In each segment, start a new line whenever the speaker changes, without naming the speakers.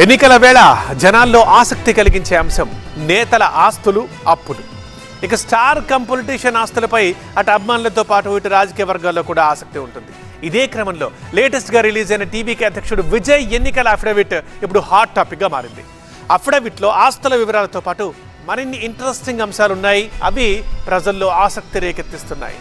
ఎన్నికల వేళ జనాల్లో ఆసక్తి కలిగించే అంశం నేతల ఆస్తులు, అప్పులు. ఇక స్టార్ పొలిటీషియన్ ఆస్తులపై అటు అభిమానులతో పాటు ఇటు రాజకీయ వర్గాల్లో కూడా ఆసక్తి ఉంటుంది. ఇదే క్రమంలో లేటెస్ట్గా రిలీజ్ అయిన టీవీకే అధ్యక్షుడు విజయ్ ఎన్నికల అఫిడవిట్ ఇప్పుడు హాట్ టాపిక్గా మారింది. అఫిడవిట్లో ఆస్తుల వివరాలతో పాటు మరిన్ని ఇంట్రెస్టింగ్ అంశాలున్నాయి. అవి ప్రజల్లో ఆసక్తి రేకెత్తిస్తున్నాయి.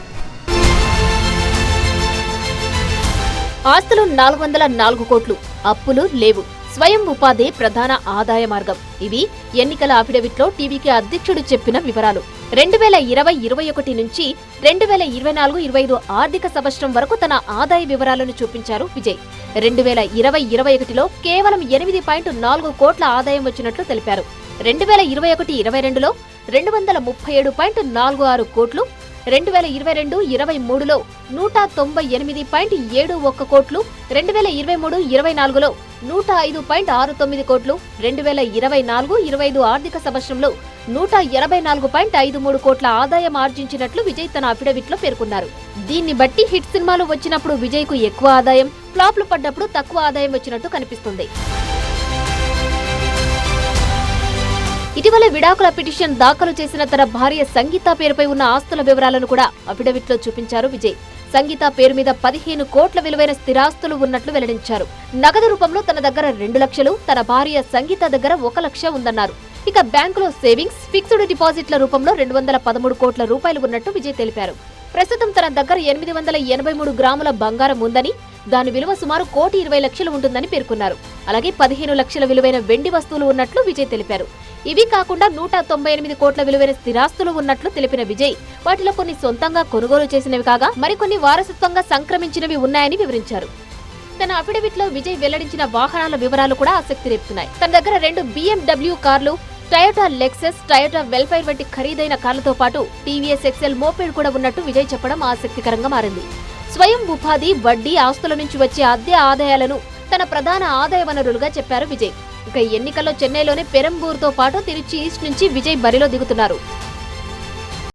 ఆస్తులు 404 కోట్లు, అప్పులు లేవు, స్వయం ఉపాధి ప్రధాన ఆదాయ మార్గం. ఇవి ఎన్నికల అఫిడవిట్లో టీవీకే అధ్యక్షుడు చెప్పిన వివరాలు. 2020-21 నుంచి 2024-25 ఆర్థిక సంవత్సరం వరకు తన ఆదాయ వివరాలను చూపించారు విజయ్. 2020-21లో కేవలం 8.4 కోట్ల ఆదాయం వచ్చినట్లు తెలిపారు. 2021-22లో 237.46 కోట్లు, 2022-23లో 198.71 కోట్లు, 2023-24లో 105.69 కోట్లు, 2024-25 ఆర్థిక సంవత్సరంలో 184.53 కోట్ల ఆదాయం ఆర్జించినట్లు విజయ్ తన అఫిడవిట్లో పేర్కొన్నారు. దీన్ని బట్టి హిట్ సినిమాలు వచ్చినప్పుడు విజయ్ కు ఎక్కువ ఆదాయం, ఫ్లాప్లు పడ్డప్పుడు తక్కువ ఆదాయం వచ్చినట్టు కనిపిస్తుంది. ఇటీవల విడాకుల పిటిషన్ దాఖలు చేసిన తన భార్య సంగీత పేరుపై ఉన్న ఆస్తుల వివరాలను కూడా అఫిడవిట్లో చూపించారు విజయ్. సంగీత పేరు మీద 15 కోట్ల విలువైన స్థిరాస్తులు ఉన్నట్లు వెల్లడించారు. నగదు రూపంలో తన దగ్గర 2 లక్షలు, తన భార్య సంగీత దగ్గర 1 లక్ష ఉందన్నారు. ఇక బ్యాంకులో సేవింగ్స్, ఫిక్స్డ్ డిపాజిట్ల రూపంలో 213 కోట్ల రూపాయలు ఉన్నట్టు విజయ్ తెలిపారు. ప్రస్తుతం తన దగ్గర 883 గ్రాముల బంగారం ఉందని, దాని విలువ సుమారు 1,20,00,000 ఉంటుందని పేర్కొన్నారు. అలాగే 15 లక్షల విలువైన వెండి వస్తువులు ఉన్నట్లు విజయ్ తెలిపారు. ఇవి కాకుండా 198 కోట్ల విలువైన స్థిరాస్తులు ఉన్నట్లు తెలిపిన విజయ్, వాటిలో కొన్ని సొంతంగా కొనుగోలు చేసినవి కాగా మరికొన్ని వారసత్వంగా సంక్రమించినవి ఉన్నాయని వివరించారు. తన అఫిడవిట్లో విజయ్ వెల్లడించిన వాహనాల వివరాలు కూడా ఆసక్తి రేపుతున్నాయి. తన దగ్గర 2 BMW కార్లు, టయోటా లెక్సస్, టయోటా వెల్ఫైర్ వంటి ఖరీదైన కార్లతో పాటు టీవీఎస్ ఎక్సెల్ మోపెడ్ కూడా ఉన్నట్టు విజయ్ చెప్పడం ఆసక్తికరంగా మారింది. స్వయం ఉపాధి, వడ్డీ, ఆస్తుల నుంచి వచ్చే అద్దె ఆదాయాలను తన ప్రధాన ఆదాయ వనరులుగా చెప్పారు విజయ్. ఇక ఎన్నికల్లో చెన్నైలోని పెరంబూర్తో పాటు తిరుచి ఈస్ట్ నుంచి విజయ్ బరిలో దిగుతున్నారు.